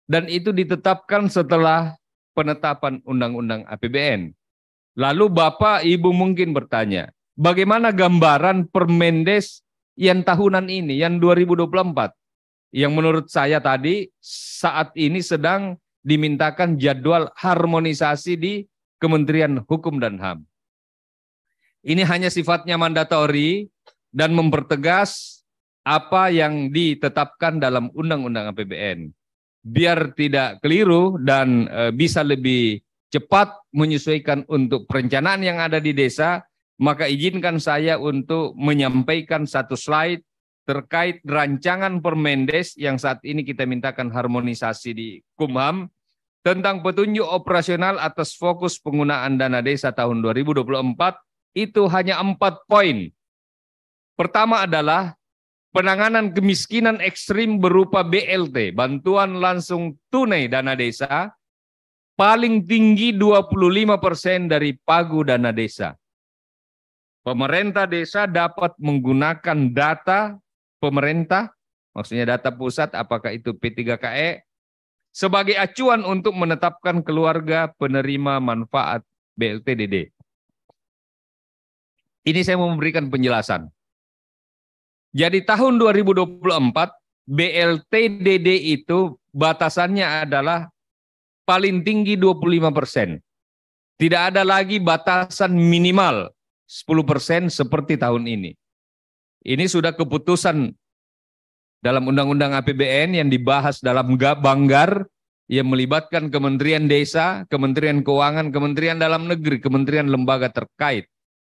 dan itu ditetapkan setelah penetapan Undang-Undang APBN. Lalu Bapak Ibu mungkin bertanya, bagaimana gambaran Permendes yang tahunan ini, yang 2024? Yang menurut saya tadi saat ini sedang dimintakan jadwal harmonisasi di Kementerian Hukum dan HAM. Ini hanya sifatnya mandatori dan mempertegas apa yang ditetapkan dalam Undang-Undang APBN. Biar tidak keliru dan bisa lebih cepat menyesuaikan untuk perencanaan yang ada di desa, maka izinkan saya untuk menyampaikan satu slide terkait rancangan Permendes yang saat ini kita mintakan harmonisasi di Kumham tentang petunjuk operasional atas fokus penggunaan dana desa tahun 2024, itu hanya 4 poin. Pertama adalah penanganan kemiskinan ekstrim berupa BLT, bantuan langsung tunai dana desa, paling tinggi 25% dari pagu dana desa. Pemerintah desa dapat menggunakan data pemerintah, maksudnya data pusat, apakah itu P3KE, sebagai acuan untuk menetapkan keluarga penerima manfaat BLT-DD. Ini saya mau memberikan penjelasan. Jadi tahun 2024 BLT-DD itu batasannya adalah paling tinggi 25%. Tidak ada lagi batasan minimal 10% seperti tahun ini. Ini sudah keputusan dalam Undang-Undang APBN yang dibahas dalam Banggar yang melibatkan Kementerian Desa, Kementerian Keuangan, Kementerian Dalam Negeri, Kementerian lembaga terkait.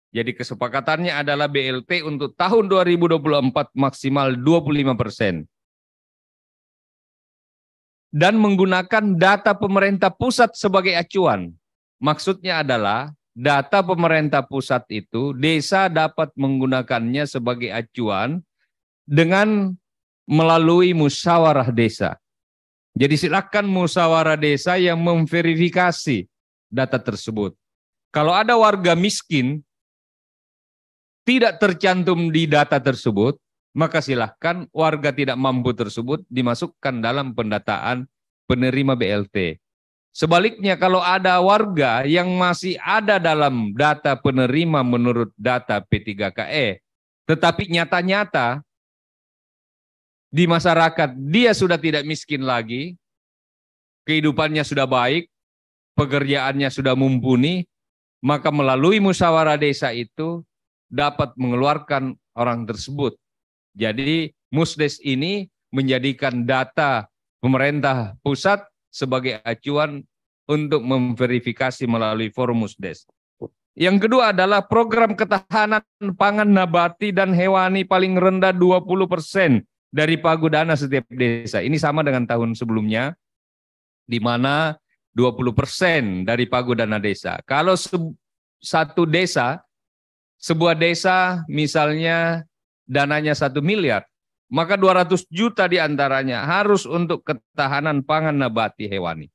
Jadi kesepakatannya adalah BLT untuk tahun 2024 maksimal 25%. Dan menggunakan data pemerintah pusat sebagai acuan. Maksudnya adalah data pemerintah pusat itu desa dapat menggunakannya sebagai acuan dengan melalui musyawarah desa. Jadi silakan musyawarah desa yang memverifikasi data tersebut. Kalau ada warga miskin tidak tercantum di data tersebut, maka silahkan warga tidak mampu tersebut dimasukkan dalam pendataan penerima BLT. Sebaliknya kalau ada warga yang masih ada dalam data penerima menurut data P3KE, tetapi nyata-nyata di masyarakat dia sudah tidak miskin lagi, kehidupannya sudah baik, pekerjaannya sudah mumpuni, maka melalui musyawarah desa itu dapat mengeluarkan orang tersebut. Jadi Musdes ini menjadikan data pemerintah pusat sebagai acuan untuk memverifikasi melalui forum Musdes. Yang kedua adalah program ketahanan pangan nabati dan hewani paling rendah 20% dari pagudana setiap desa. Ini sama dengan tahun sebelumnya, di mana 20% dari pagudana desa. Kalau satu desa, sebuah desa misalnya dananya 1 miliar, maka 200 juta diantaranya harus untuk ketahanan pangan nabati hewani.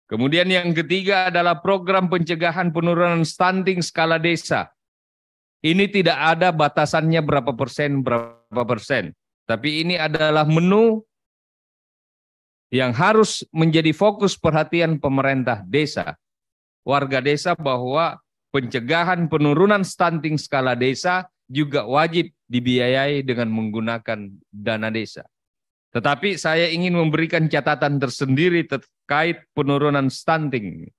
Kemudian yang ketiga adalah program pencegahan penurunan stunting skala desa. Ini tidak ada batasannya berapa persen, tapi ini adalah menu yang harus menjadi fokus perhatian pemerintah desa, warga desa, bahwa pencegahan penurunan stunting skala desa juga wajib dibiayai dengan menggunakan dana desa. Tetapi saya ingin memberikan catatan tersendiri terkait penurunan stunting.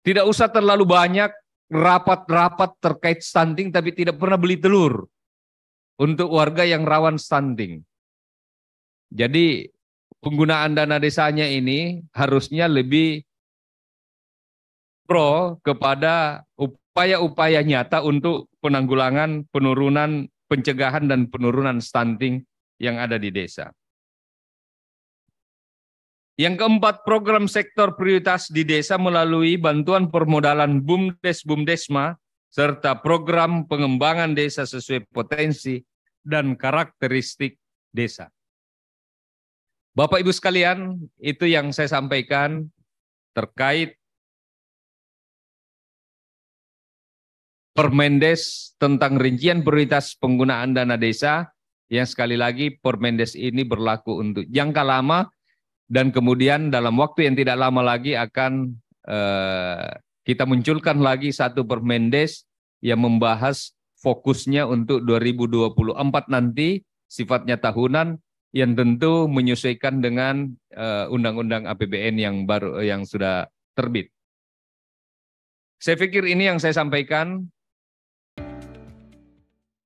Tidak usah terlalu banyak rapat-rapat terkait stunting, tapi tidak pernah beli telur untuk warga yang rawan stunting. Jadi penggunaan dana desanya ini harusnya lebih pro kepada upaya-upaya nyata untuk penanggulangan, penurunan, pencegahan, dan penurunan stunting yang ada di desa. Yang keempat, program sektor prioritas di desa melalui bantuan permodalan BUMDes-BUMDesma, serta program pengembangan desa sesuai potensi dan karakteristik desa. Bapak Ibu sekalian, itu yang saya sampaikan terkait Permendes tentang rincian prioritas penggunaan dana desa, yang sekali lagi Permendes ini berlaku untuk jangka lama dan kemudian dalam waktu yang tidak lama lagi akan kita munculkan lagi satu Permendes yang membahas fokusnya untuk 2024 nanti, sifatnya tahunan, yang tentu menyesuaikan dengan Undang-Undang APBN yang sudah terbit. Saya pikir ini yang saya sampaikan.